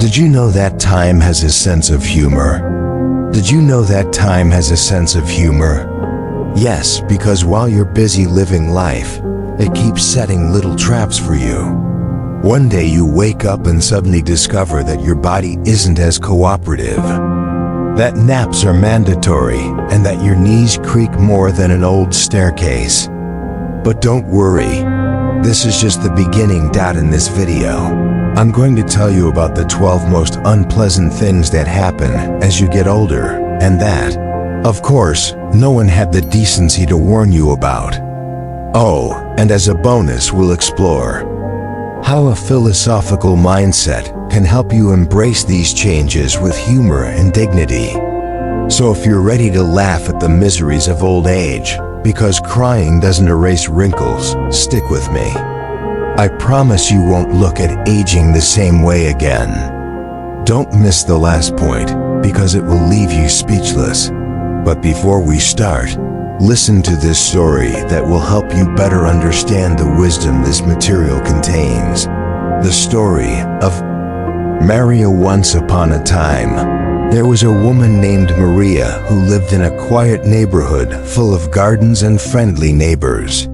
Did you know that time has a sense of humor? Did you know that time has a sense of humor? Yes, because while you're busy living life, it keeps setting little traps for you. One day you wake up and suddenly discover that your body isn't as cooperative, that naps are mandatory, and that your knees creak more than an old staircase. But don't worry, this is just the beginning. In this video, I'm going to tell you about the 12 most unpleasant things that happen as you get older, and that, of course, no one had the decency to warn you about. Oh, and as a bonus, we'll explore how a philosophical mindset can help you embrace these changes with humor and dignity. So if you're ready to laugh at the miseries of old age, because crying doesn't erase wrinkles, stick with me. I promise you won't look at aging the same way again. Don't miss the last point, because it will leave you speechless. But before we start, listen to this story that will help you better understand the wisdom this material contains. The story of Maria. Once upon a time, there was a woman named Maria who lived in a quiet neighborhood full of gardens and friendly neighbors.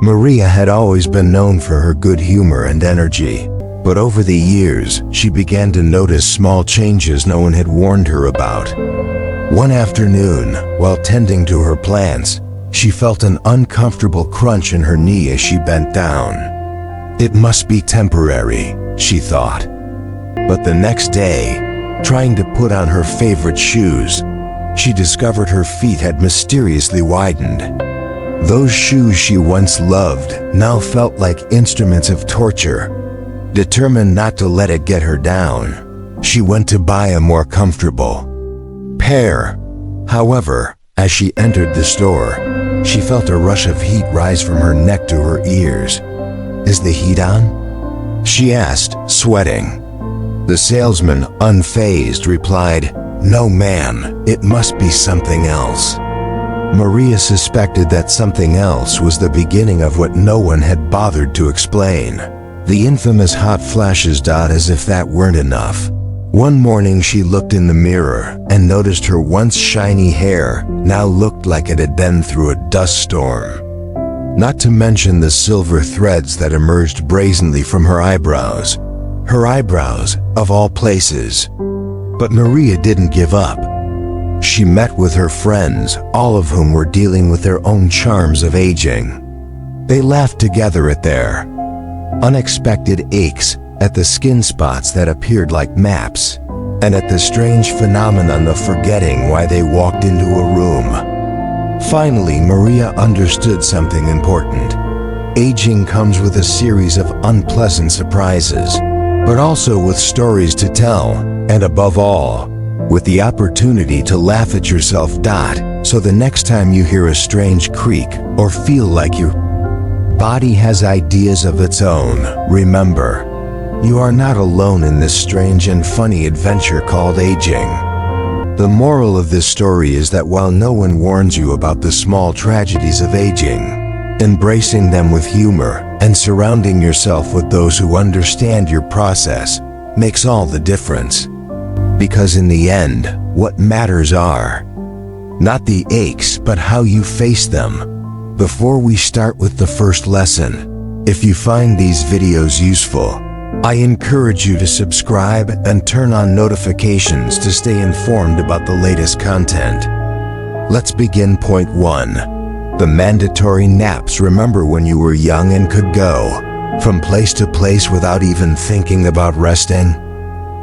Maria had always been known for her good humor and energy, but over the years, she began to notice small changes no one had warned her about. One afternoon, while tending to her plants, she felt an uncomfortable crunch in her knee as she bent down. It must be temporary, she thought. But the next day, trying to put on her favorite shoes, she discovered her feet had mysteriously widened. Those shoes she once loved now felt like instruments of torture. Determined not to let it get her down, she went to buy a more comfortable pair. However, as she entered the store, she felt a rush of heat rise from her neck to her ears. "Is the heat on?" she asked, sweating. The salesman, unfazed, replied, "No, ma'am, it must be something else." Maria suspected that something else was the beginning of what no one had bothered to explain. The infamous hot flashes. As if that weren't enough, one morning she looked in the mirror and noticed her once shiny hair now looked like it had been through a dust storm. Not to mention the silver threads that emerged brazenly from her eyebrows. Her eyebrows, of all places. But Maria didn't give up. She met with her friends, all of whom were dealing with their own charms of aging. They laughed together at their unexpected aches, at the skin spots that appeared like maps, and at the strange phenomenon of forgetting why they walked into a room. Finally, Maria understood something important. Aging comes with a series of unpleasant surprises, but also with stories to tell, and above all, with the opportunity to laugh at yourself. So the next time you hear a strange creak or feel like your body has ideas of its own, remember, you are not alone in this strange and funny adventure called aging. The moral of this story is that while no one warns you about the small tragedies of aging, embracing them with humor and surrounding yourself with those who understand your process makes all the difference. Because in the end, what matters are not the aches, but how you face them. Before we start with the first lesson, if you find these videos useful, I encourage you to subscribe and turn on notifications to stay informed about the latest content. Let's begin. Point 1. The mandatory naps. Remember when you were young and could go from place to place without even thinking about resting?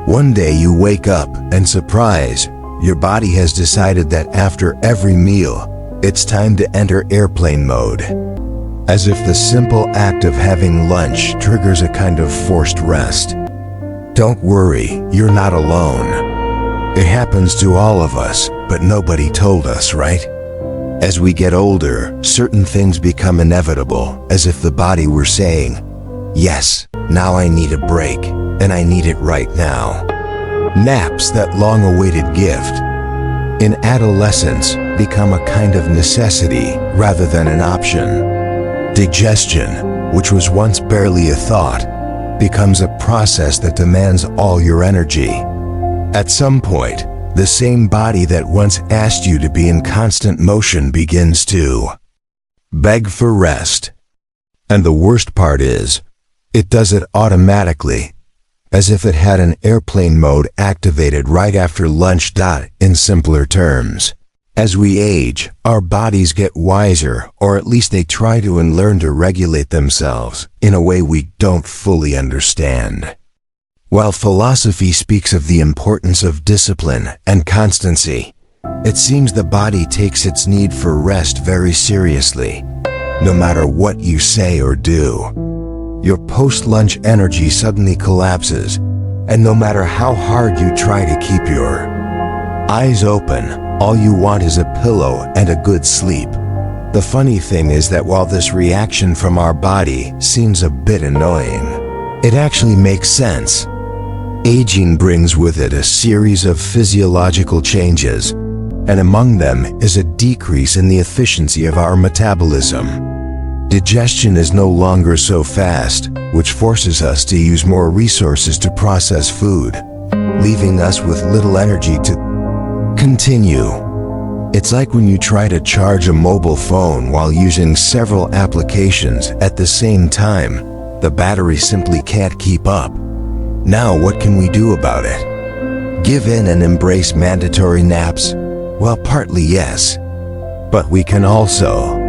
One day you wake up and surprise, your body has decided that after every meal, it's time to enter airplane mode. As if the simple act of having lunch triggers a kind of forced rest. Don't worry, you're not alone. It happens to all of us, but nobody told us, right? As we get older, certain things become inevitable, as if the body were saying, "Yes, now I need a break, and I need it right now." Naps, that long-awaited gift, in adolescence become a kind of necessity rather than an option. Digestion, which was once barely a thought, becomes a process that demands all your energy. At some point, the same body that once asked you to be in constant motion begins to beg for rest. And the worst part is, it does it automatically, as if it had an airplane mode activated right after lunch. In simpler terms, as we age, our bodies get wiser, or at least they try to and learn to regulate themselves in a way we don't fully understand. While philosophy speaks of the importance of discipline and constancy, it seems the body takes its need for rest very seriously, no matter what you say or do. Your post-lunch energy suddenly collapses, and no matter how hard you try to keep your eyes open, all you want is a pillow and a good sleep. The funny thing is that while this reaction from our body seems a bit annoying, it actually makes sense. Aging brings with it a series of physiological changes, and among them is a decrease in the efficiency of our metabolism. Digestion is no longer so fast, which forces us to use more resources to process food, leaving us with little energy to continue. It's like when you try to charge a mobile phone while using several applications at the same time. The battery simply can't keep up. Now what can we do about it? Give in and embrace mandatory naps? Well, partly yes. But we can also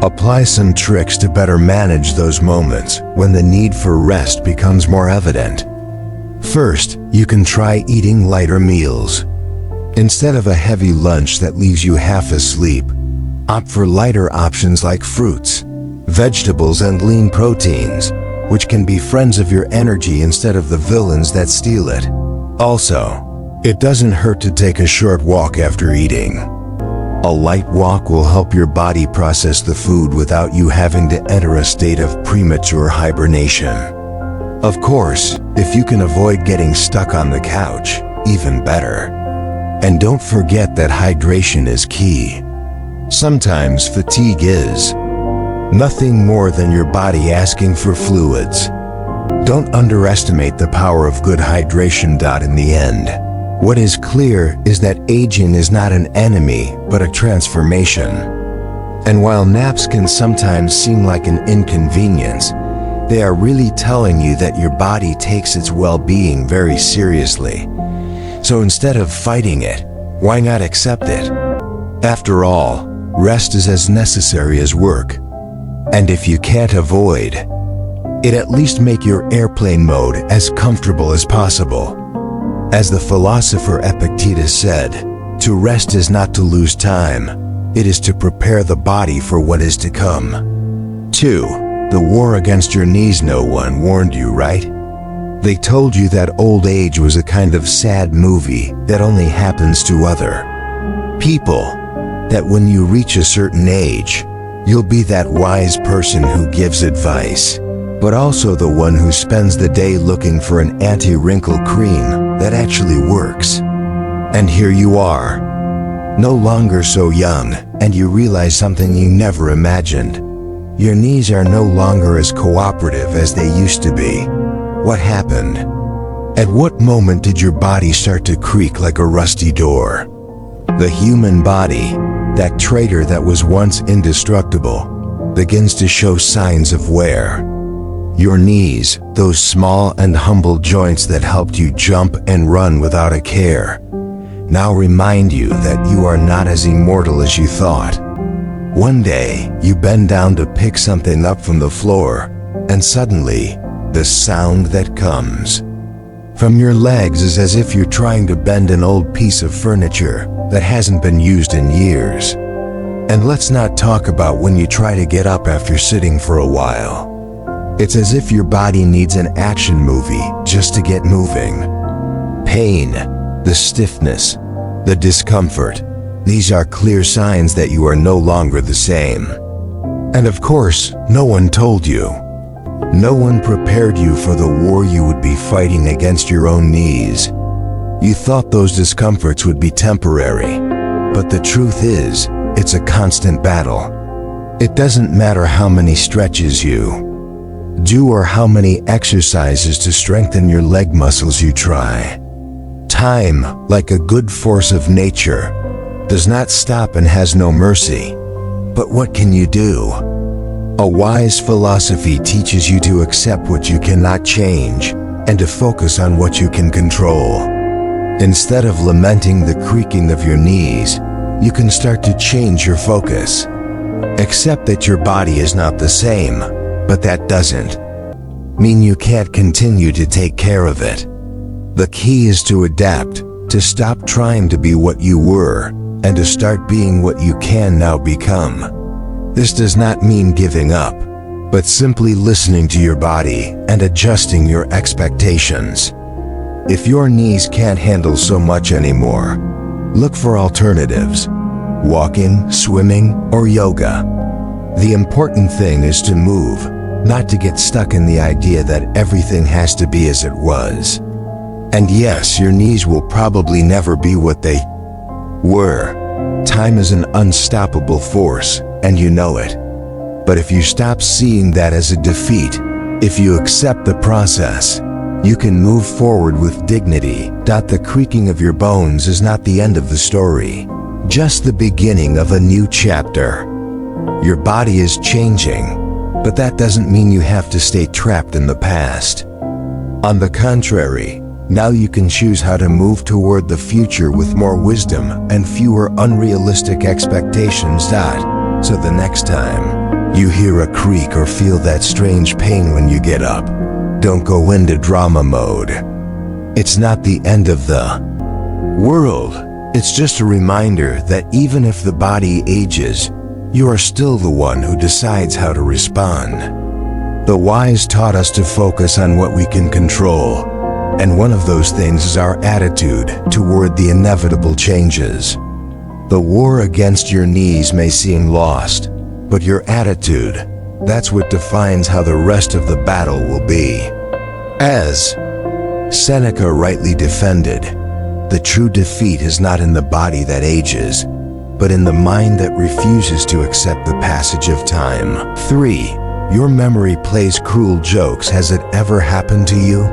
apply some tricks to better manage those moments when the need for rest becomes more evident. First, you can try eating lighter meals. Instead of a heavy lunch that leaves you half asleep, opt for lighter options like fruits, vegetables, and lean proteins, which can be friends of your energy instead of the villains that steal it. Also, it doesn't hurt to take a short walk after eating. A light walk will help your body process the food without you having to enter a state of premature hibernation. Of course, if you can avoid getting stuck on the couch, even better. And don't forget that hydration is key. Sometimes fatigue is nothing more than your body asking for fluids. Don't underestimate the power of good hydration. In the end, what is clear is that aging is not an enemy, but a transformation. And while naps can sometimes seem like an inconvenience, they are really telling you that your body takes its well-being very seriously. So instead of fighting it, why not accept it? After all, rest is as necessary as work. And if you can't avoid it, at least make your airplane mode as comfortable as possible. As the philosopher Epictetus said, to rest is not to lose time, it is to prepare the body for what is to come. 2. The war against your knees. No one warned you, right? They told you that old age was a kind of sad movie that only happens to other people, that when you reach a certain age, you'll be that wise person who gives advice, but also the one who spends the day looking for an anti-wrinkle cream that actually works. And here you are, no longer so young, and you realize something you never imagined. Your knees are no longer as cooperative as they used to be. What happened? At what moment did your body start to creak like a rusty door? The human body, that traitor that was once indestructible, begins to show signs of wear. Your knees, those small and humble joints that helped you jump and run without a care, now remind you that you are not as immortal as you thought. One day, you bend down to pick something up from the floor, and suddenly, the sound that comes from your legs is as if you're trying to bend an old piece of furniture that hasn't been used in years. And let's not talk about when you try to get up after sitting for a while. It's as if your body needs an action movie just to get moving. Pain, the stiffness, the discomfort, these are clear signs that you are no longer the same. And of course, no one told you. No one prepared you for the war you would be fighting against your own knees. You thought those discomforts would be temporary, but the truth is, it's a constant battle. It doesn't matter how many stretches you do or how many exercises to strengthen your leg muscles you try. Time, like a good force of nature, does not stop and has no mercy. But what can you do? A wise philosophy teaches you to accept what you cannot change and to focus on what you can control. Instead of lamenting the creaking of your knees, you can start to change your focus. Accept that your body is not the same, but that doesn't mean you can't continue to take care of it. The key is to adapt, to stop trying to be what you were, and to start being what you can now become. This does not mean giving up, but simply listening to your body and adjusting your expectations. If your knees can't handle so much anymore, look for alternatives: walking, swimming, or yoga. The important thing is to move, not to get stuck in the idea that everything has to be as it was. And yes, your knees will probably never be what they were. Time is an unstoppable force, and you know it. But if you stop seeing that as a defeat, if you accept the process, you can move forward with dignity. The creaking of your bones is not the end of the story, just the beginning of a new chapter. Your body is changing, but that doesn't mean you have to stay trapped in the past. On the contrary, now you can choose how to move toward the future with more wisdom and fewer unrealistic expectations. So the next time you hear a creak or feel that strange pain when you get up, don't go into drama mode. It's not the end of the world. It's just a reminder that even if the body ages, you are still the one who decides how to respond. The wise taught us to focus on what we can control, and one of those things is our attitude toward the inevitable changes. The war against your knees may seem lost, but your attitude, that's what defines how the rest of the battle will be. As Seneca rightly defended, the true defeat is not in the body that ages, but in the mind that refuses to accept the passage of time. 3. Your memory plays cruel jokes. Has it ever happened to you?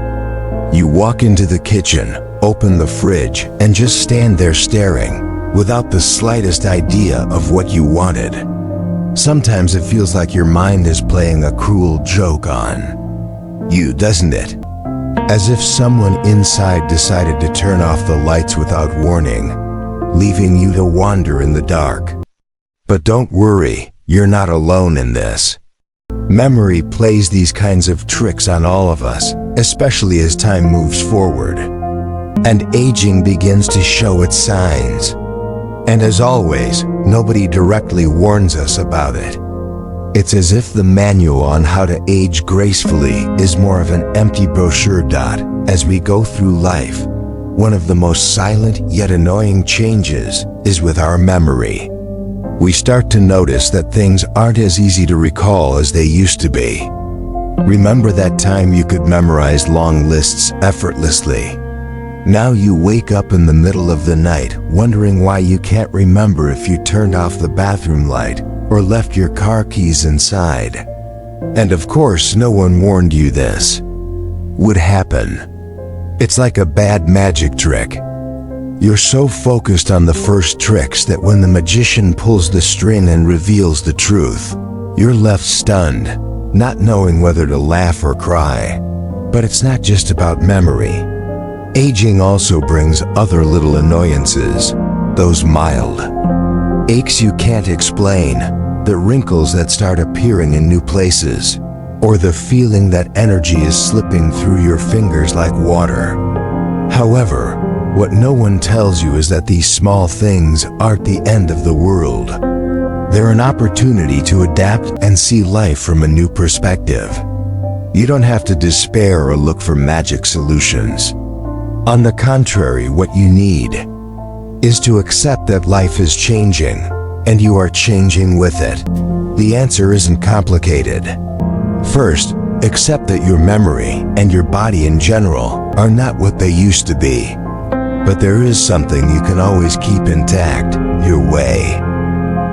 You walk into the kitchen, open the fridge, and just stand there staring, without the slightest idea of what you wanted. Sometimes it feels like your mind is playing a cruel joke on you, doesn't it? As if someone inside decided to turn off the lights without warning, leaving you to wander in the dark. But don't worry, you're not alone in this. Memory plays these kinds of tricks on all of us, especially as time moves forward, and aging begins to show its signs. And as always, nobody directly warns us about it. It's as if the manual on how to age gracefully is more of an empty brochure. As we go through life, one of the most silent yet annoying changes is with our memory. We start to notice that things aren't as easy to recall as they used to be. Remember that time you could memorize long lists effortlessly? Now you wake up in the middle of the night wondering why you can't remember if you turned off the bathroom light or left your car keys inside. And of course, no one warned you this would happen. It's like a bad magic trick. You're so focused on the first tricks that when the magician pulls the string and reveals the truth, you're left stunned, not knowing whether to laugh or cry. But it's not just about memory. Aging also brings other little annoyances, those mild aches you can't explain, the wrinkles that start appearing in new places, or the feeling that energy is slipping through your fingers like water. However, what no one tells you is that these small things aren't the end of the world. They're an opportunity to adapt and see life from a new perspective. You don't have to despair or look for magic solutions. On the contrary, what you need is to accept that life is changing, and you are changing with it. The answer isn't complicated. First, accept that your memory and your body in general are not what they used to be. But there is something you can always keep intact: your way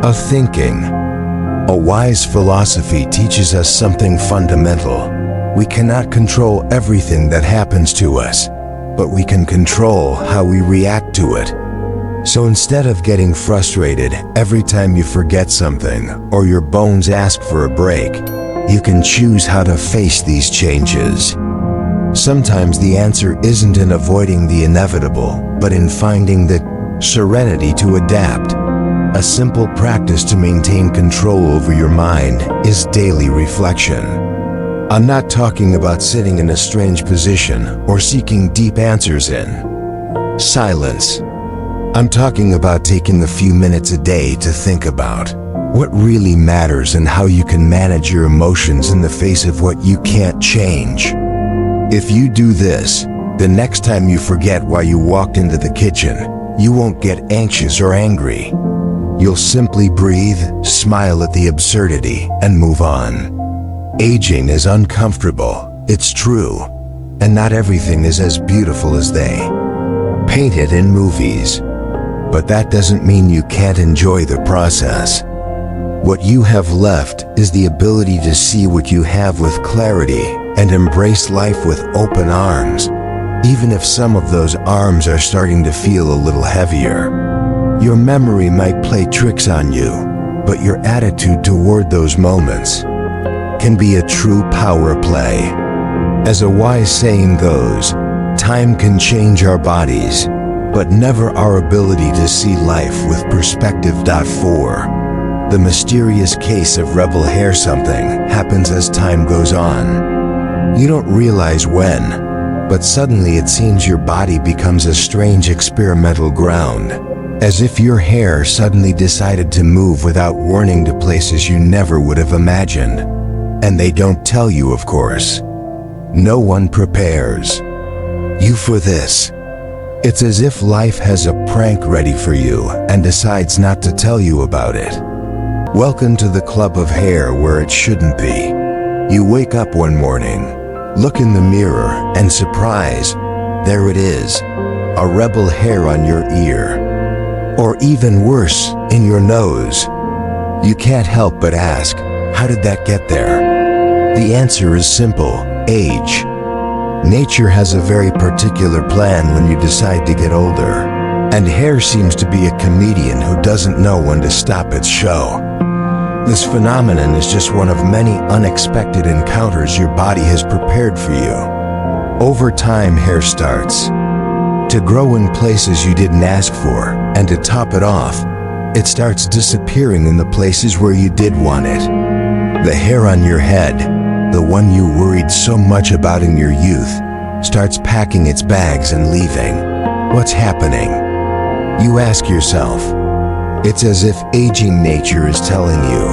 of thinking. A wise philosophy teaches us something fundamental. We cannot control everything that happens to us, but we can control how we react to it. So instead of getting frustrated every time you forget something or your bones ask for a break, you can choose how to face these changes. Sometimes the answer isn't in avoiding the inevitable, but in finding the serenity to adapt. A simple practice to maintain control over your mind is daily reflection. I'm not talking about sitting in a strange position or seeking deep answers in silence. I'm talking about taking a few minutes a day to think about what really matters and how you can manage your emotions in the face of what you can't change. If you do this, the next time you forget why you walked into the kitchen, you won't get anxious or angry. You'll simply breathe, smile at the absurdity, and move on. Aging is uncomfortable, it's true, and not everything is as beautiful as they paint it in movies. But that doesn't mean you can't enjoy the process. What you have left is the ability to see what you have with clarity and embrace life with open arms, even if some of those arms are starting to feel a little heavier. Your memory might play tricks on you, but your attitude toward those moments can be a true power play. As a wise saying goes, time can change our bodies, but never our ability to see life with perspective. The mysterious case of rebel hair. Something happens as time goes on. You don't realize when, but suddenly it seems your body becomes a strange experimental ground, as if your hair suddenly decided to move without warning to places you never would have imagined. And they don't tell you, of course. No one prepares you for this. It's as if life has a prank ready for you and decides not to tell you about it. Welcome to the club of hair where it shouldn't be. You wake up one morning, look in the mirror, and surprise, there it is, a rebel hair on your ear. Or even worse, in your nose. You can't help but ask, how did that get there? The answer is simple: age. Nature has a very particular plan when you decide to get older, and hair seems to be a comedian who doesn't know when to stop its show. This phenomenon is just one of many unexpected encounters your body has prepared for you. Over time, hair starts to grow in places you didn't ask for, and to top it off, it starts disappearing in the places where you did want it. The hair on your head, the one you worried so much about in your youth, starts packing its bags and leaving. What's happening? You ask yourself. It's as if aging nature is telling you,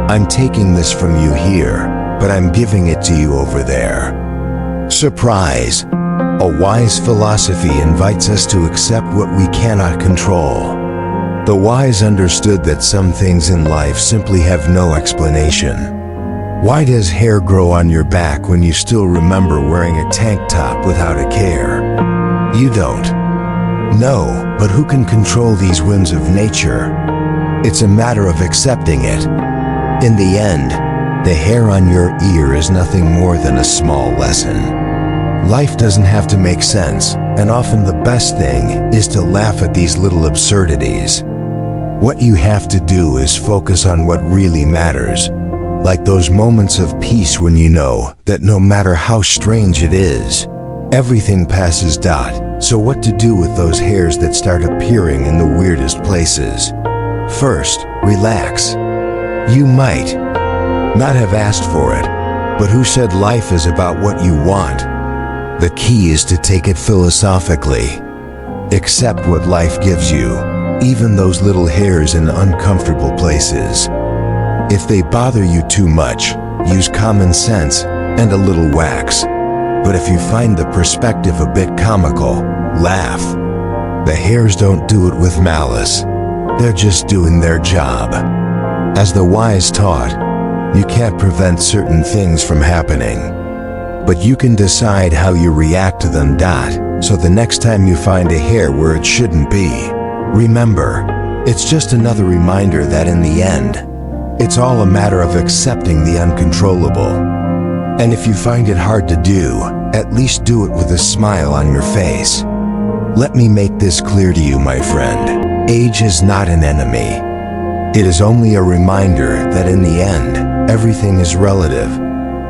I'm taking this from you here, but I'm giving it to you over there. Surprise! A wise philosophy invites us to accept what we cannot control. The wise understood that some things in life simply have no explanation. Why does hair grow on your back when you still remember wearing a tank top without a care? You don't. No, but who can control these whims of nature? It's a matter of accepting it. In the end, the hair on your ear is nothing more than a small lesson. Life doesn't have to make sense, and often the best thing is to laugh at these little absurdities. What you have to do is focus on what really matters. Like those moments of peace when you know that no matter how strange it is, everything passes. So what to do with those hairs that start appearing in the weirdest places? First, relax. You might not have asked for it, but who said life is about what you want? The key is to take it philosophically. Accept what life gives you, even those little hairs in uncomfortable places. If they bother you too much, use common sense and a little wax. But if you find the perspective a bit comical, laugh. The hairs don't do it with malice. They're just doing their job. As the wise taught, you can't prevent certain things from happening, but you can decide how you react to them. So the next time you find a hair where it shouldn't be, remember, it's just another reminder that in the end, it's all a matter of accepting the uncontrollable And if you find it hard to do, at least do it with a smile on your face. Let me make this clear to you, my friend. Age is not an enemy. It is only a reminder that in the end, everything is relative,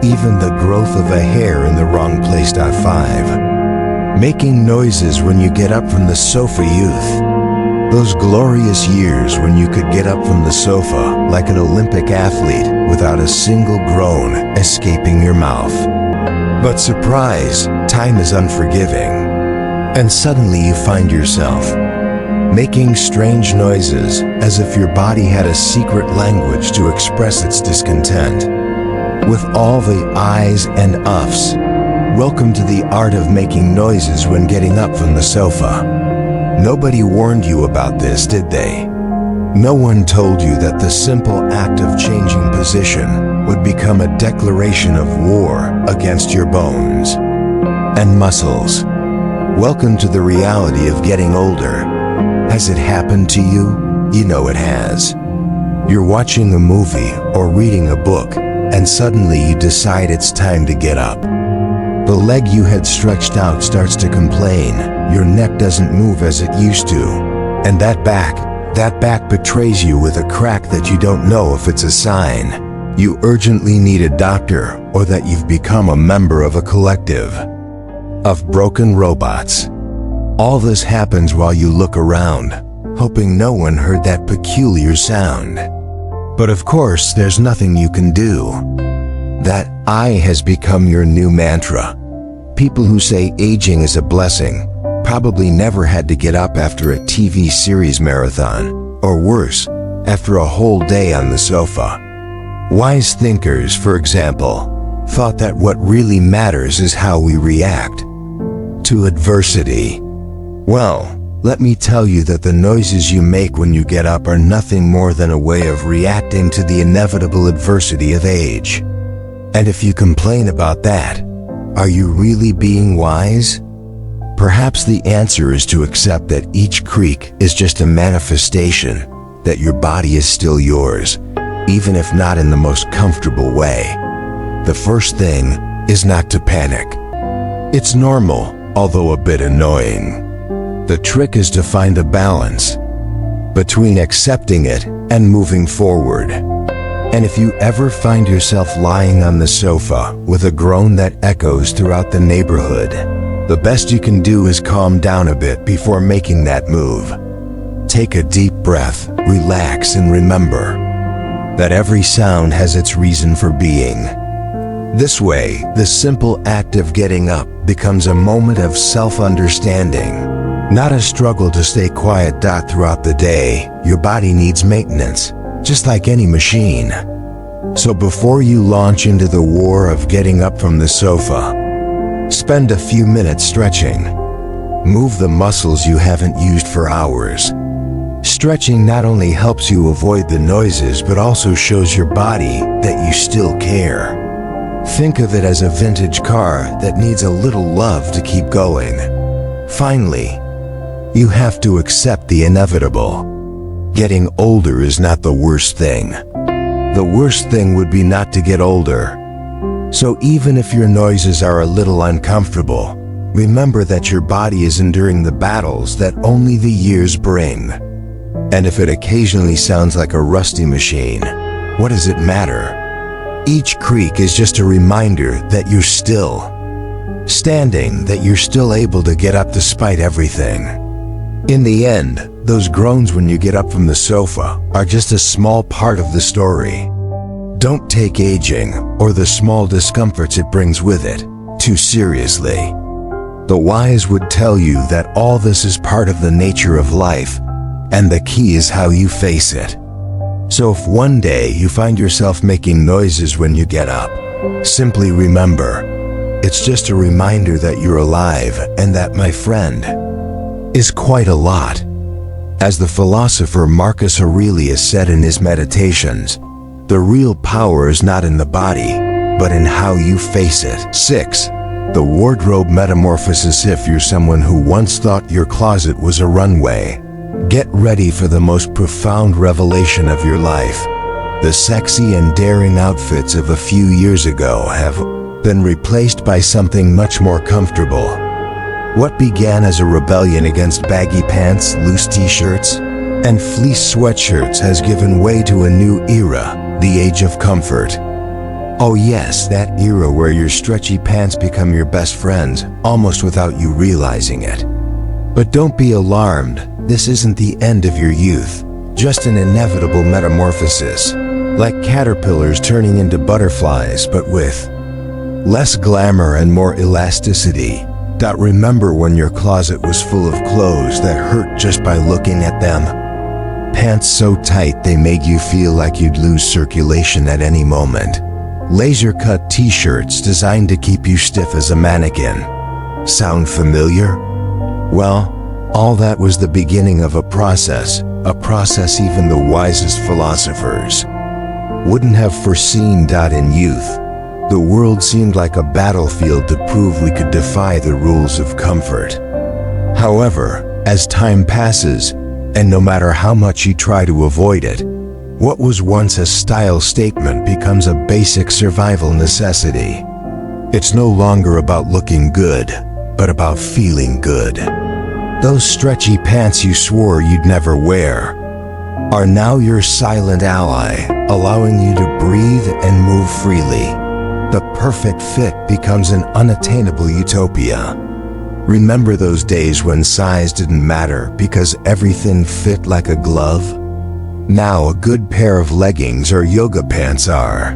even the growth of a hair in the wrong place. 5. Making noises when you get up from the sofa. Youth. Those glorious years when you could get up from the sofa like an Olympic athlete without a single groan escaping your mouth. But surprise, time is unforgiving. And suddenly you find yourself making strange noises as if your body had a secret language to express its discontent. With all the ahs and uffs, welcome to the art of making noises when getting up from the sofa. Nobody warned you about this, did they? No one told you that the simple act of changing position would become a declaration of war against your bones and muscles. Welcome to the reality of getting older. Has it happened to you? You know it has. You're watching a movie or reading a book, and suddenly you decide it's time to get up. The leg you had stretched out starts to complain. Your neck doesn't move as it used to. And that back betrays you with a crack that you don't know if it's a sign you urgently need a doctor or that you've become a member of a collective of broken robots. All this happens while you look around, hoping no one heard that peculiar sound. But of course, there's nothing you can do. That "I" has become your new mantra. People who say aging is a blessing probably never had to get up after a TV series marathon, or worse, after a whole day on the sofa. Wise thinkers, for example, thought that what really matters is how we react to adversity. Well, let me tell you that the noises you make when you get up are nothing more than a way of reacting to the inevitable adversity of age. And if you complain about that, are you really being wise? Perhaps the answer is to accept that each creak is just a manifestation that your body is still yours, even if not in the most comfortable way. The first thing is not to panic. It's normal, although a bit annoying. The trick is to find a balance between accepting it and moving forward. And if you ever find yourself lying on the sofa with a groan that echoes throughout the neighborhood, the best you can do is calm down a bit before making that move. Take a deep breath, relax, and remember that every sound has its reason for being. This way, the simple act of getting up becomes a moment of self-understanding, not a struggle to stay quiet. Throughout the day, your body needs maintenance, just like any machine. So before you launch into the war of getting up from the sofa, spend a few minutes stretching. Move the muscles you haven't used for hours. Stretching not only helps you avoid the noises, but also shows your body that you still care. Think of it as a vintage car that needs a little love to keep going. Finally, you have to accept the inevitable. Getting older is not the worst thing. The worst thing would be not to get older. So even if your noises are a little uncomfortable, remember that your body is enduring the battles that only the years bring. And if it occasionally sounds like a rusty machine, what does it matter? Each creak is just a reminder that you're still standing, that you're still able to get up despite everything. In the end, those groans when you get up from the sofa are just a small part of the story. Don't take aging, or the small discomforts it brings with it, too seriously. The wise would tell you that all this is part of the nature of life, and the key is how you face it. So if one day you find yourself making noises when you get up, simply remember, it's just a reminder that you're alive, and that, my friend, is quite a lot. As the philosopher Marcus Aurelius said in his Meditations, the real power is not in the body, but in how you face it. 6. The wardrobe metamorphosis. If you're someone who once thought your closet was a runway, get ready for the most profound revelation of your life. The sexy and daring outfits of a few years ago have then replaced by something much more comfortable. What began as a rebellion against baggy pants, loose t-shirts, and fleece sweatshirts has given way to a new era, the age of comfort. Oh yes, that era where your stretchy pants become your best friends, almost without you realizing it. But don't be alarmed, this isn't the end of your youth, just an inevitable metamorphosis, like caterpillars turning into butterflies, but with less glamour and more elasticity. Remember when your closet was full of clothes that hurt just by looking at them? Pants so tight they made you feel like you'd lose circulation at any moment. Laser-cut t-shirts designed to keep you stiff as a mannequin. Sound familiar? Well, all that was the beginning of a process even the wisest philosophers wouldn't have foreseen. In youth, the world seemed like a battlefield to prove we could defy the rules of comfort. However, as time passes, and no matter how much you try to avoid it, what was once a style statement becomes a basic survival necessity. It's no longer about looking good, but about feeling good. Those stretchy pants you swore you'd never wear are now your silent ally, allowing you to breathe and move freely. The perfect fit becomes an unattainable utopia. Remember those days when size didn't matter because everything fit like a glove? Now a good pair of leggings or yoga pants are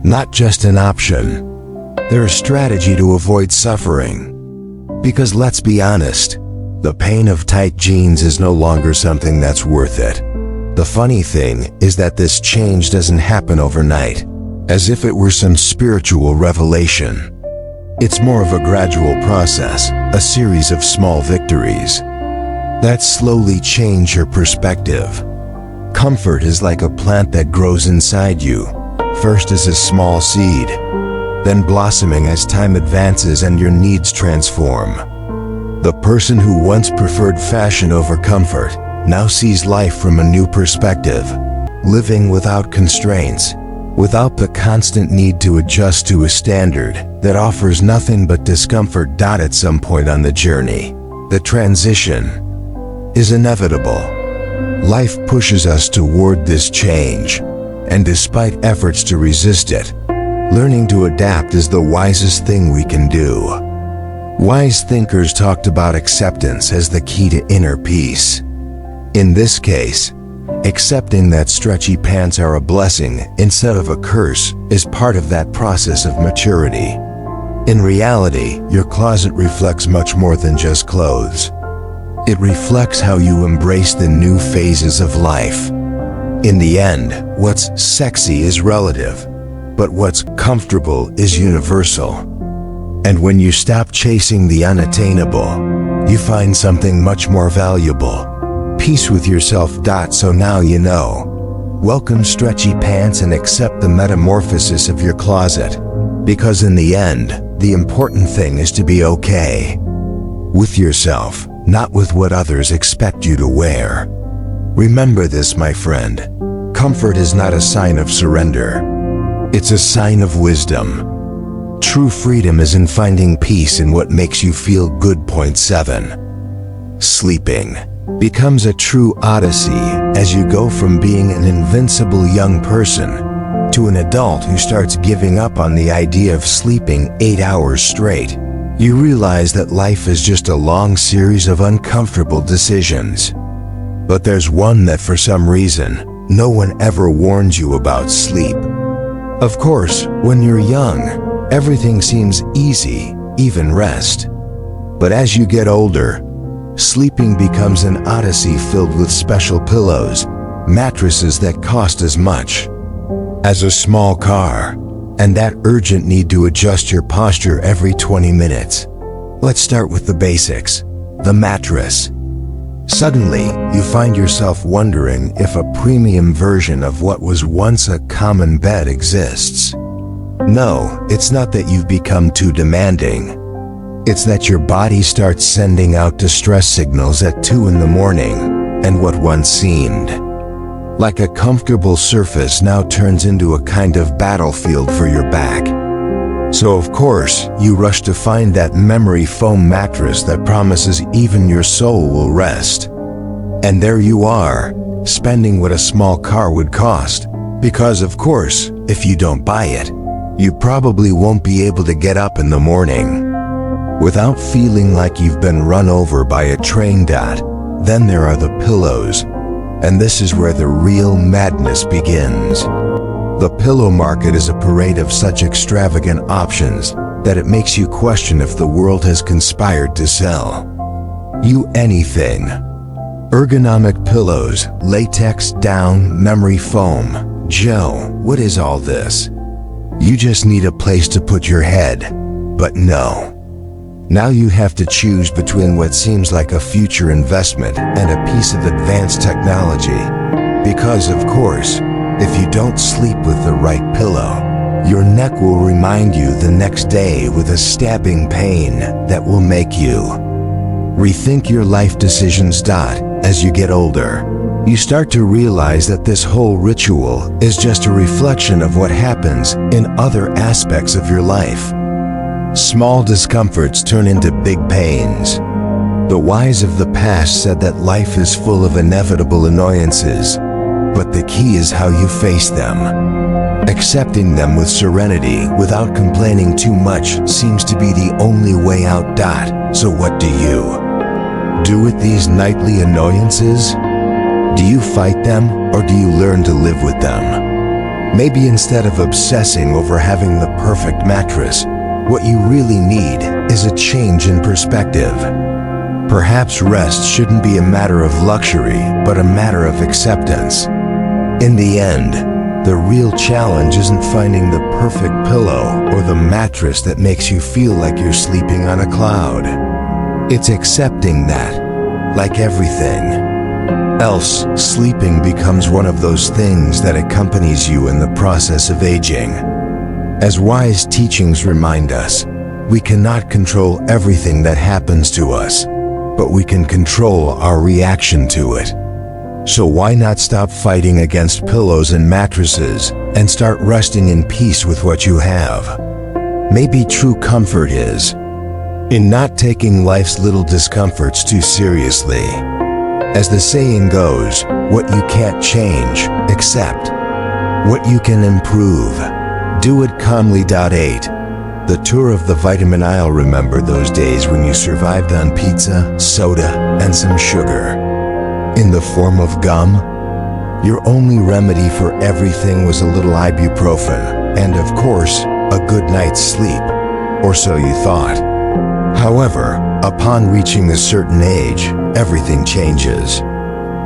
not just an option, they're a strategy to avoid suffering. Because let's be honest, the pain of tight jeans is no longer something that's worth it. The funny thing is that this change doesn't happen overnight, as if it were some spiritual revelation. It's more of a gradual process, a series of small victories that slowly change your perspective. Comfort is like a plant that grows inside you, first as a small seed, then blossoming as time advances and your needs transform. The person who once preferred fashion over comfort now sees life from a new perspective, living without constraints, without the constant need to adjust to a standard that offers nothing but discomfort. At some point on the journey, the transition is inevitable. Life pushes us toward this change, and despite efforts to resist it, learning to adapt is the wisest thing we can do. Wise thinkers talked about acceptance as the key to inner peace. In this case, accepting that stretchy pants are a blessing instead of a curse is part of that process of maturity. In reality, your closet reflects much more than just clothes. It reflects how you embrace the new phases of life. In the end, what's sexy is relative, but what's comfortable is universal. And when you stop chasing the unattainable, you find something much more valuable. Peace with yourself. So now you know. Welcome stretchy pants and accept the metamorphosis of your closet. Because in the end, the important thing is to be okay with yourself, not with what others expect you to wear. Remember this, my friend. Comfort is not a sign of surrender. It's a sign of wisdom. True freedom is in finding peace in what makes you feel good. 7. Sleeping becomes a true odyssey as you go from being an invincible young person to an adult who starts giving up on the idea of sleeping 8 hours straight. You realize that life is just a long series of uncomfortable decisions. But there's one that for some reason, no one ever warns you about: sleep. Of course, when you're young, everything seems easy, even rest. But as you get older, sleeping becomes an odyssey filled with special pillows, mattresses that cost as much as a small car, and that urgent need to adjust your posture every 20 minutes. Let's start with the basics: the mattress. Suddenly, you find yourself wondering if a premium version of what was once a common bed exists. No, it's not that you've become too demanding. It's that your body starts sending out distress signals at 2 in the morning, and what once seemed like a comfortable surface now turns into a kind of battlefield for your back. So of course, you rush to find that memory foam mattress that promises even your soul will rest. And there you are, spending what a small car would cost. Because of course, if you don't buy it, you probably won't be able to get up in the morning without feeling like you've been run over by a train dot. Then there are the pillows. And this is where the real madness begins. The pillow market is a parade of such extravagant options that it makes you question if the world has conspired to sell you anything. Ergonomic pillows, latex down, memory foam. Joe, what is all this? You just need a place to put your head. But no. Now you have to choose between what seems like a future investment and a piece of advanced technology. Because of course, if you don't sleep with the right pillow, your neck will remind you the next day with a stabbing pain that will make you rethink your life decisions. As you get older, you start to realize that this whole ritual is just a reflection of what happens in other aspects of your life. Small discomforts turn into big pains. The wise of the past said that life is full of inevitable annoyances, but the key is how you face them. Accepting them with serenity without complaining too much seems to be the only way out. So what do you do with these nightly annoyances? Do you fight them, or do you learn to live with them? Maybe instead of obsessing over having the perfect mattress, what you really need is a change in perspective. Perhaps rest shouldn't be a matter of luxury, but a matter of acceptance. In the end, the real challenge isn't finding the perfect pillow or the mattress that makes you feel like you're sleeping on a cloud. It's accepting that, like everything else, sleeping becomes one of those things that accompanies you in the process of aging. As wise teachings remind us, we cannot control everything that happens to us, but we can control our reaction to it. So why not stop fighting against pillows and mattresses and start resting in peace with what you have? Maybe true comfort is in not taking life's little discomforts too seriously. As the saying goes, what you can't change, accept. What you can improve, do it calmly. 8. The tour of the vitamin aisle. Remember those days when you survived on pizza, soda, and some sugar in the form of gum? Your only remedy for everything was a little ibuprofen and, of course, a good night's sleep. Or so you thought. However, upon reaching a certain age, everything changes.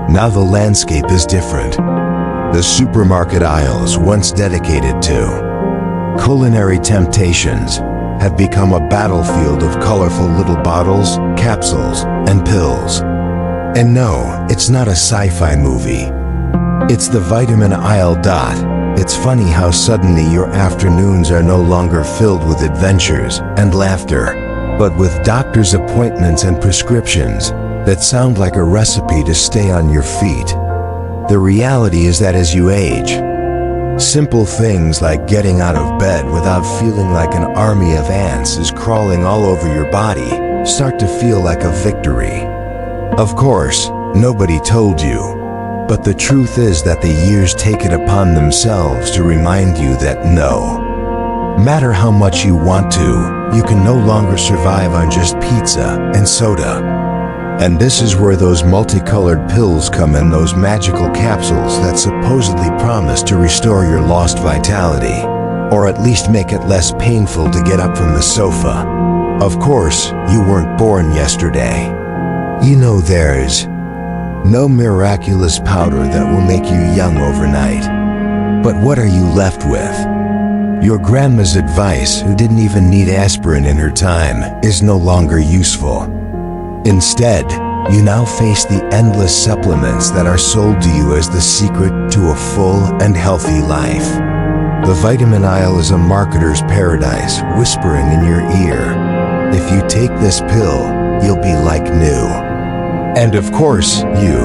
Now the landscape is different. The supermarket aisles, once dedicated to culinary temptations, have become a battlefield of colorful little bottles, capsules, and pills. And no, it's not a sci-fi movie. It's the vitamin aisle. It's funny how suddenly your afternoons are no longer filled with adventures and laughter, but with doctor's appointments and prescriptions that sound like a recipe to stay on your feet. The reality is that as you age, simple things like getting out of bed without feeling like an army of ants is crawling all over your body start to feel like a victory. Of course, nobody told you, but the truth is that the years take it upon themselves to remind you that no matter how much you want to, you can no longer survive on just pizza and soda. And this is where those multicolored pills come in, those magical capsules that supposedly promise to restore your lost vitality, or at least make it less painful to get up from the sofa. Of course, you weren't born yesterday. You know there's no miraculous powder that will make you young overnight. But what are you left with? Your grandma's advice, who didn't even need aspirin in her time, is no longer useful. Instead, you now face the endless supplements that are sold to you as the secret to a full and healthy life. The vitamin aisle is a marketer's paradise, whispering in your ear, if you take this pill, you'll be like new. And of course, you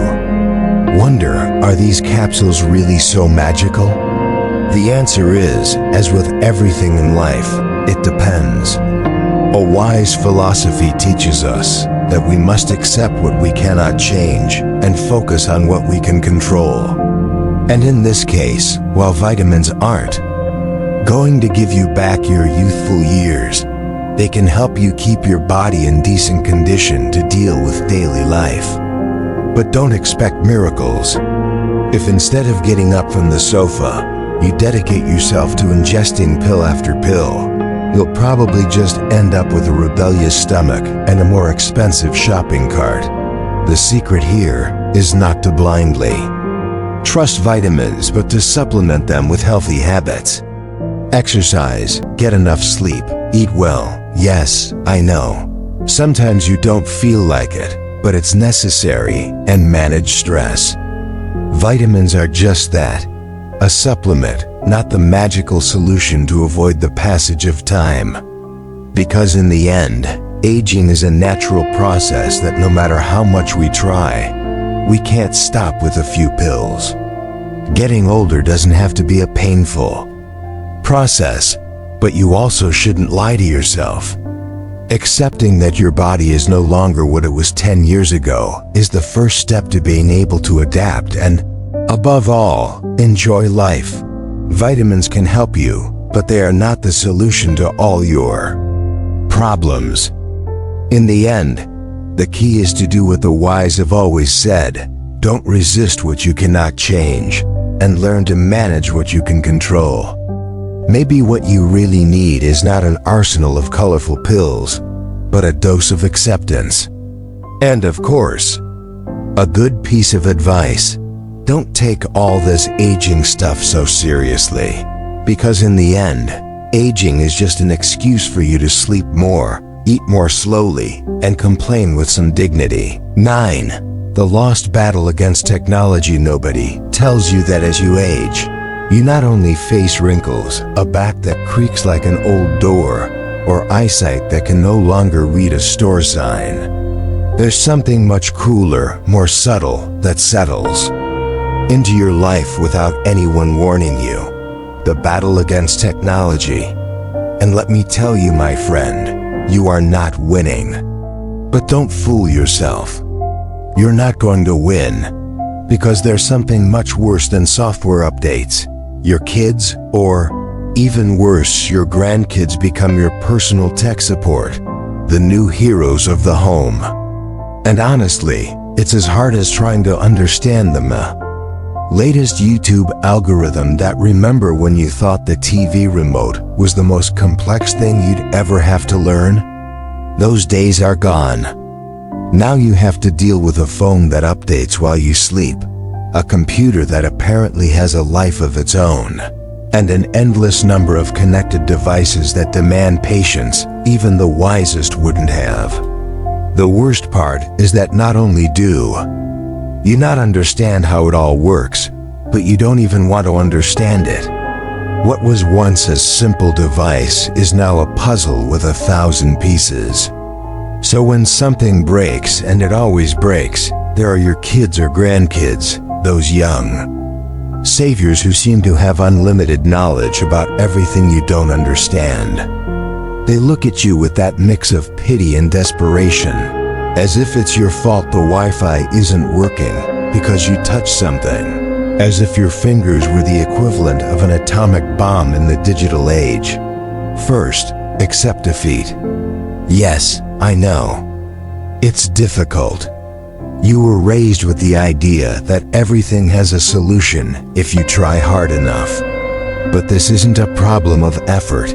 wonder, are these capsules really so magical? The answer is, as with everything in life, It depends. A wise philosophy teaches us that we must accept what we cannot change and focus on what we can control. And in this case, while vitamins aren't going to give you back your youthful years, they can help you keep your body in decent condition to deal with daily life. But don't expect miracles. If instead of getting up from the sofa, you dedicate yourself to ingesting pill after pill, you'll probably just end up with a rebellious stomach and a more expensive shopping cart. The secret here is not to blindly trust vitamins, but to supplement them with healthy habits. Exercise, get enough sleep, eat well. Yes, I know. Sometimes you don't feel like it, but it's necessary, and manage stress. Vitamins are just that, a supplement, not the magical solution to avoid the passage of time. Because in the end, aging is a natural process that no matter how much we try, we can't stop with a few pills. Getting older doesn't have to be a painful process, but you also shouldn't lie to yourself. Accepting that your body is no longer what it was 10 years ago is the first step to being able to adapt and, above all, enjoy life. Vitamins can help you, but they are not the solution to all your problems. In the end, the key is to do what the wise have always said: don't resist what you cannot change, and learn to manage what you can control. Maybe what you really need is not an arsenal of colorful pills, but a dose of acceptance. And of course, a good piece of advice: don't take all this aging stuff so seriously, because in the end, aging is just an excuse for you to sleep more, eat more slowly, and complain with some dignity. 9. The lost battle against technology. Nobody tells you that as you age, you not only face wrinkles, a back that creaks like an old door, or eyesight that can no longer read a store sign. There's something much cooler, more subtle, that settles into your life without anyone warning you: the battle against technology. And let me tell you, my friend, you are not winning. But don't fool yourself. You're not going to win, because there's something much worse than software updates. Your kids, or even worse, your grandkids, become your personal tech support, the new heroes of the home. And honestly, it's as hard as trying to understand them. Latest YouTube algorithm that remember when you thought the TV remote was the most complex thing you'd ever have to learn? Those days are gone. Now you have to deal with a phone that updates while you sleep, a computer that apparently has a life of its own, and an endless number of connected devices that demand patience even the wisest wouldn't have. The worst part is that not only do you not understand how it all works, but you don't even want to understand it. What was once a simple device is now a puzzle with 1,000 pieces. So when something breaks, and it always breaks, there are your kids or grandkids, those young saviors who seem to have unlimited knowledge about everything you don't understand. They look at you with that mix of pity and desperation, as if it's your fault the Wi-Fi isn't working because you touched something, as if your fingers were the equivalent of an atomic bomb in the digital age. First, accept defeat. Yes, I know. It's difficult. You were raised with the idea that everything has a solution if you try hard enough. But this isn't a problem of effort.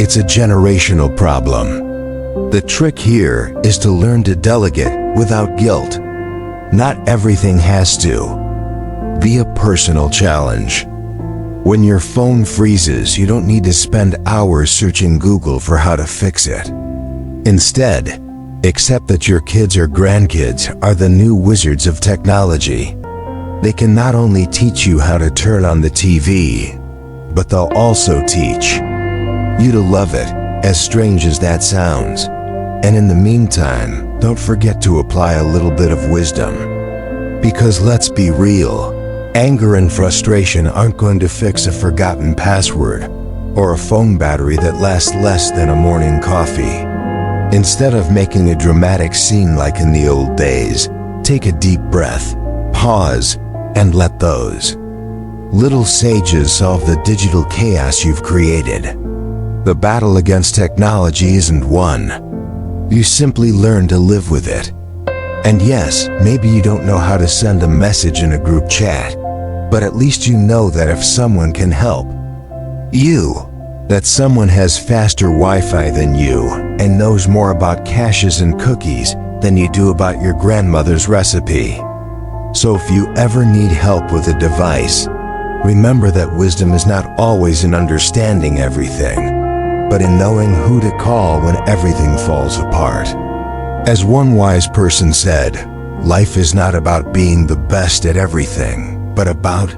It's a generational problem. The trick here is to learn to delegate without guilt. Not everything has to be a personal challenge. When your phone freezes, you don't need to spend hours searching Google for how to fix it. Instead, accept that your kids or grandkids are the new wizards of technology. They can not only teach you how to turn on the TV, but they'll also teach you to love it, as strange as that sounds. And in the meantime, don't forget to apply a little bit of wisdom. Because let's be real, anger and frustration aren't going to fix a forgotten password. or a phone battery that lasts less than a morning coffee. Instead of making a dramatic scene like in the old days, take a deep breath, pause, and let those little sages solve the digital chaos you've created. The battle against technology isn't won. You simply learn to live with it. And yes, maybe you don't know how to send a message in a group chat, but at least you know that if someone can help you, that someone has faster Wi-Fi than you and knows more about caches and cookies than you do about your grandmother's recipe. So if you ever need help with a device, remember that wisdom is not always in understanding everything, but in knowing who to call when everything falls apart. As one wise person said, life is not about being the best at everything, but about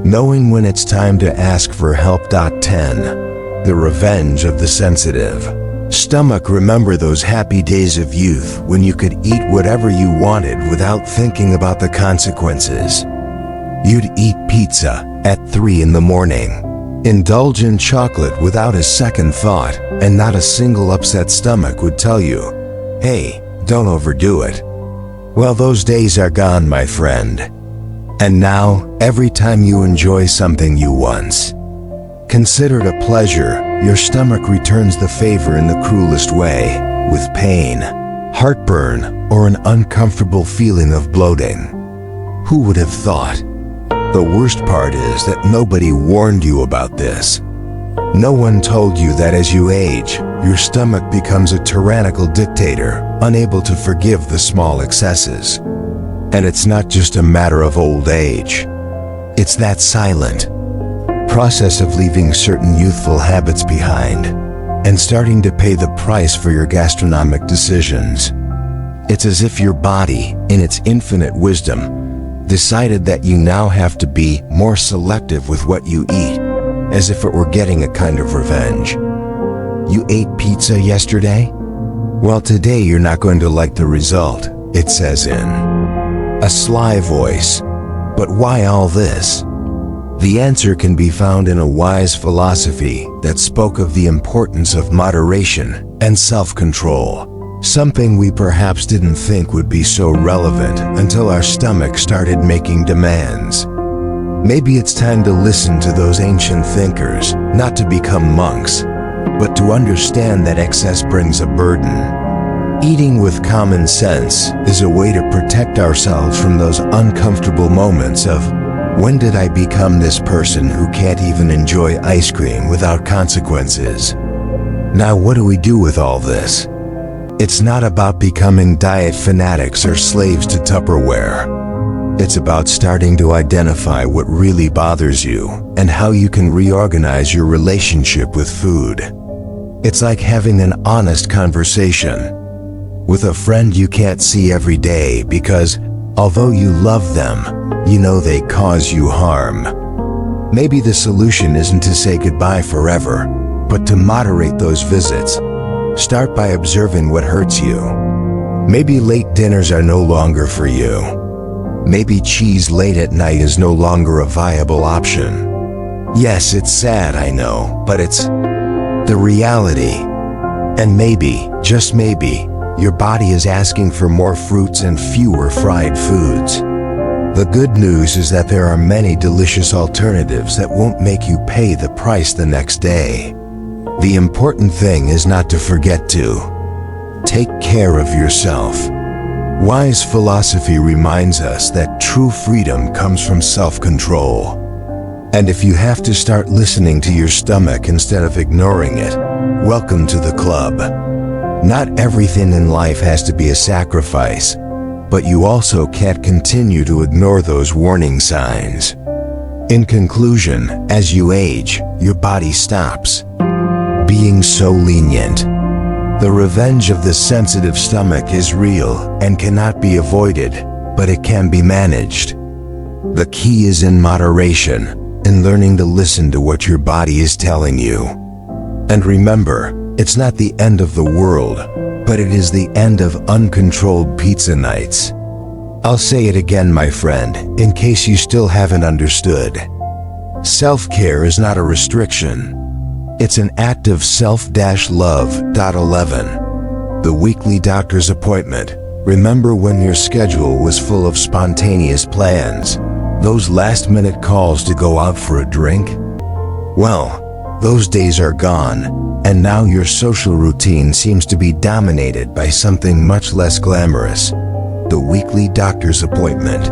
knowing when it's time to ask for help. 10. The revenge of the sensitive stomach. Remember those happy days of youth when you could eat whatever you wanted without thinking about the consequences. You'd eat pizza at 3 in the morning, indulge in chocolate without a second thought, and not a single upset stomach would tell you, "Hey, don't overdo it." Well, those days are gone, my friend. And now, every time you enjoy something you once considered a pleasure, your stomach returns the favor in the cruelest way, with pain, heartburn, or an uncomfortable feeling of bloating. Who would have thought? The worst part is that nobody warned you about this. No one told you that as you age, your stomach becomes a tyrannical dictator, unable to forgive the small excesses. And it's not just a matter of old age. It's that silent process of leaving certain youthful habits behind and starting to pay the price for your gastronomic decisions. It's as if your body, in its infinite wisdom, decided that you now have to be more selective with what you eat, as if it were getting a kind of revenge. You ate pizza yesterday? Well, today you're not going to like the result, it says in a sly voice. But why all this? The answer can be found in a wise philosophy that spoke of the importance of moderation and self-control, something we perhaps didn't think would be so relevant until our stomach started making demands. Maybe it's time to listen to those ancient thinkers, not to become monks, but to understand that excess brings a burden. Eating with common sense is a way to protect ourselves from those uncomfortable moments of, when did I become this person who can't even enjoy ice cream without consequences? Now what do we do with all this? It's not about becoming diet fanatics or slaves to Tupperware. It's about starting to identify what really bothers you and how you can reorganize your relationship with food. It's like having an honest conversation with a friend you can't see every day because, although you love them, you know they cause you harm. Maybe the solution isn't to say goodbye forever, but to moderate those visits. Start by observing what hurts you. Maybe late dinners are no longer for you. Maybe cheese late at night is no longer a viable option. Yes, it's sad, I know, but it's the reality. And maybe, just maybe, your body is asking for more fruits and fewer fried foods. The good news is that there are many delicious alternatives that won't make you pay the price the next day. The important thing is not to forget to take care of yourself. Wise philosophy reminds us that true freedom comes from self-control. And if you have to start listening to your stomach instead of ignoring it, welcome to the club. Not everything in life has to be a sacrifice, but you also can't continue to ignore those warning signs. In conclusion, as you age, your body stops being so lenient. The revenge of the sensitive stomach is real and cannot be avoided, but it can be managed. The key is in moderation, in learning to listen to what your body is telling you. And remember, it's not the end of the world, but it is the end of uncontrolled pizza nights. I'll say it again, my friend, in case you still haven't understood. Self-care is not a restriction. It's an act of self-love.11. The weekly doctor's appointment. Remember when your schedule was full of spontaneous plans? Those last-minute calls to go out for a drink? Well, those days are gone, and now your social routine seems to be dominated by something much less glamorous. The weekly doctor's appointment.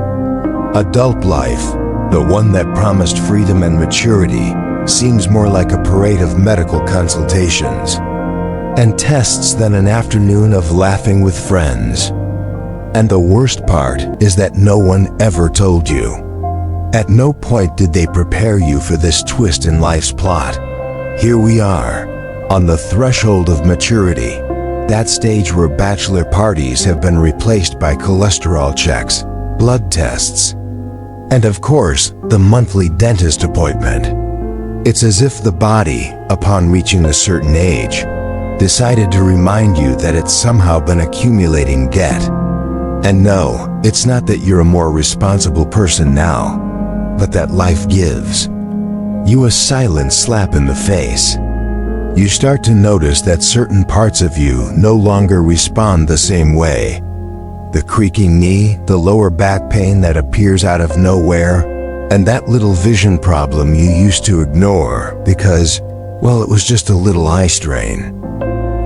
Adult life, the one that promised freedom and maturity, seems more like a parade of medical consultations and tests than an afternoon of laughing with friends. And the worst part is that no one ever told you. At no point did they prepare you for this twist in life's plot. Here we are, on the threshold of maturity, that stage where bachelor parties have been replaced by cholesterol checks, blood tests, and of course, the monthly dentist appointment. It's as if the body, upon reaching a certain age, decided to remind you that it's somehow been accumulating debt. And no, it's not that you're a more responsible person now, but that life gives you a silent slap in the face. You start to notice that certain parts of you no longer respond the same way. The creaking knee, the lower back pain that appears out of nowhere, and that little vision problem you used to ignore because, well, it was just a little eye strain.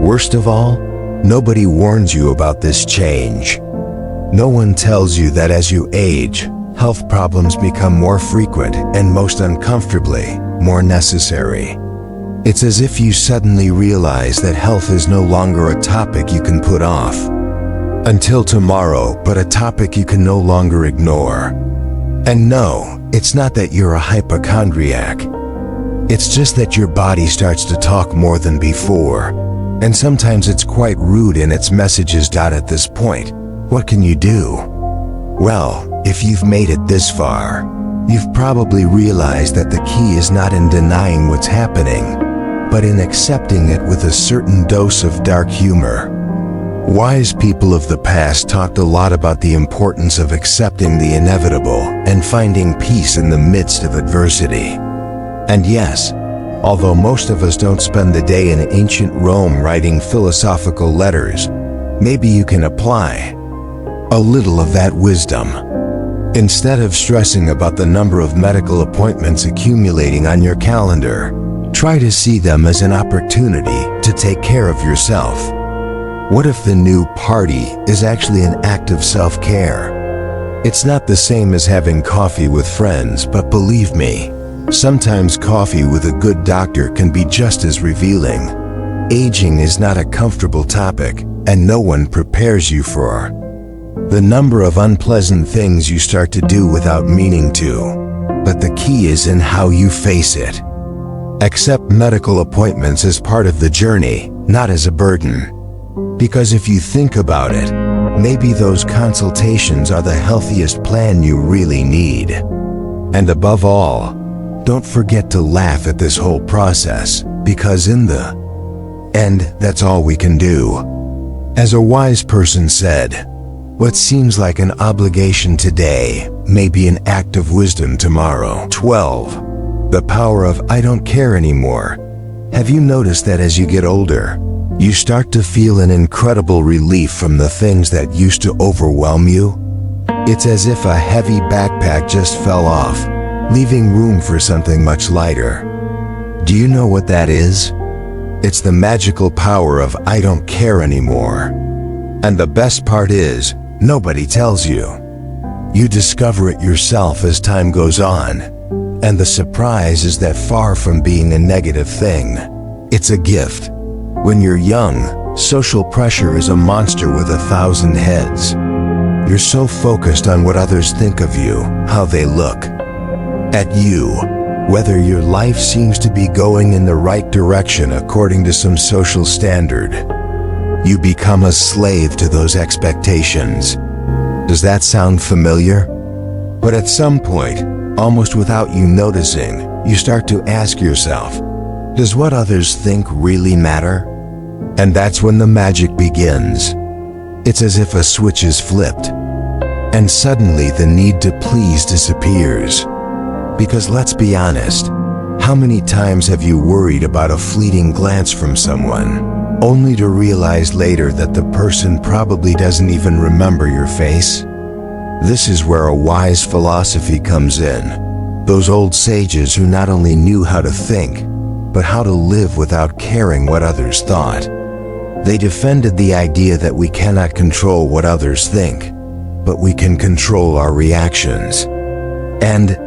Worst of all, nobody warns you about this change. No one tells you that as you age, health problems become more frequent and most uncomfortably, more necessary. It's as if you suddenly realize that health is no longer a topic you can put off until tomorrow, but a topic you can no longer ignore. And no, it's not that you're a hypochondriac. It's just that your body starts to talk more than before, and sometimes it's quite rude in its messages. At this point, what can you do? Well, if you've made it this far, you've probably realized that the key is not in denying what's happening, but in accepting it with a certain dose of dark humor. Wise people of the past talked a lot about the importance of accepting the inevitable and finding peace in the midst of adversity. And yes, although most of us don't spend the day in ancient Rome writing philosophical letters, maybe you can apply a little of that wisdom. Instead of stressing about the number of medical appointments accumulating on your calendar, try to see them as an opportunity to take care of yourself. What if the new party is actually an act of self-care? It's not the same as having coffee with friends, but believe me, sometimes coffee with a good doctor can be just as revealing. Aging is not a comfortable topic, and no one prepares you for the number of unpleasant things you start to do without meaning to. But the key is in how you face it. Accept medical appointments as part of the journey, not as a burden. Because if you think about it, maybe those consultations are the healthiest plan you really need. And above all, don't forget to laugh at this whole process, because in the end, that's all we can do. As a wise person said, what seems like an obligation today may be an act of wisdom tomorrow. 12. The power of I don't care anymore. Have you noticed that as you get older, you start to feel an incredible relief from the things that used to overwhelm you? It's as if a heavy backpack just fell off, leaving room for something much lighter. Do you know what that is? It's the magical power of I don't care anymore. And the best part is, nobody tells you. You discover it yourself as time goes on. And the surprise is that far from being a negative thing, it's a gift. When you're young, social pressure is a monster with 1,000 heads. You're so focused on what others think of you, how they look at you, whether your life seems to be going in the right direction according to some social standard. You become a slave to those expectations. Does that sound familiar? But at some point, almost without you noticing, you start to ask yourself, does what others think really matter? And that's when the magic begins. It's as if a switch is flipped, and suddenly the need to please disappears. Because let's be honest, How many times have you worried about a fleeting glance from someone, only to realize later that the person probably doesn't even remember your face? This is where a wise philosophy comes in. Those old sages who not only knew how to think, but how to live without caring what others thought. They defended the idea that we cannot control what others think, but we can control our reactions. And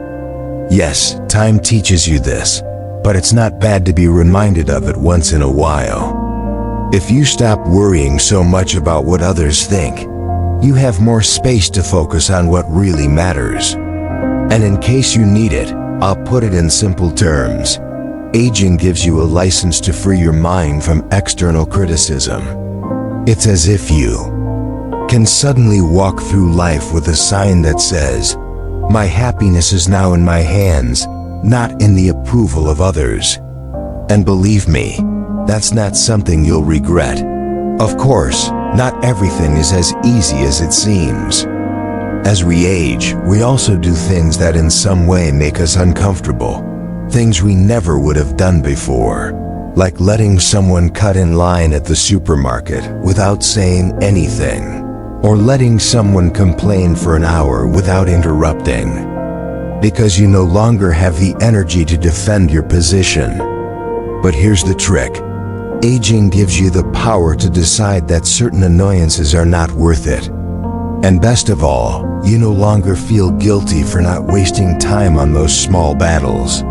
yes, time teaches you this, but it's not bad to be reminded of it once in a while. If you stop worrying so much about what others think, you have more space to focus on what really matters. And in case you need it, I'll put it in simple terms. Aging gives you a license to free your mind from external criticism. It's as if you can suddenly walk through life with a sign that says, "My happiness is now in my hands, not in the approval of others." And believe me, that's not something you'll regret. Of course, not everything is as easy as it seems. As we age, we also do things that in some way make us uncomfortable. Things we never would have done before, like letting someone cut in line at the supermarket without saying anything, or letting someone complain for an hour without interrupting, because you no longer have the energy to defend your position. But here's the trick. Aging gives you the power to decide that certain annoyances are not worth it. And best of all, you no longer feel guilty for not wasting time on those small battles.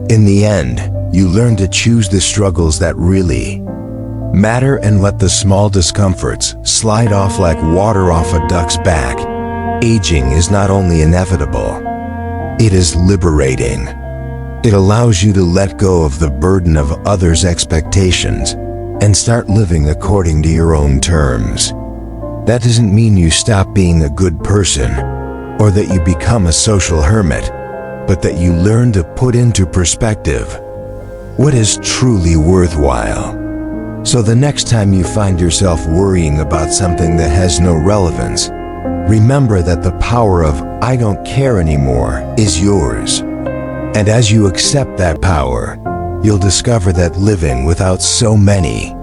In the end, you learn to choose the struggles that really matter and let the small discomforts slide off like water off a duck's back. Aging is not only inevitable, it is liberating. It allows you to let go of the burden of others' expectations and start living according to your own terms. That doesn't mean you stop being a good person or that you become a social hermit, but that you learn to put into perspective what is truly worthwhile. So the next time you find yourself worrying about something that has no relevance, remember that the power of "I don't care anymore" is yours. And as you accept that power, you'll discover that living without so many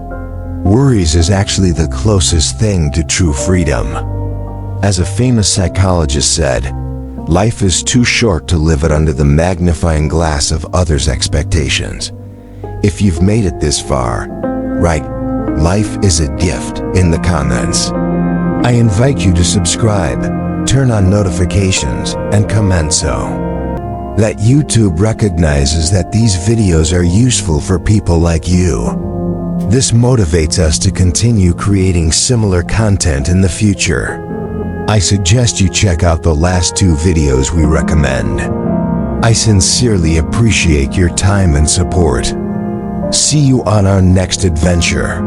worries is actually the closest thing to true freedom. As a famous psychologist said, life is too short to live it under the magnifying glass of others' expectations. If you've made it this far, write "Life is a gift" in the comments. I invite you to subscribe, turn on notifications, and comment so that YouTube recognizes that these videos are useful for people like you. This motivates us to continue creating similar content in the future. I suggest you check out the last 2 videos we recommend. I sincerely appreciate your time and support. See you on our next adventure.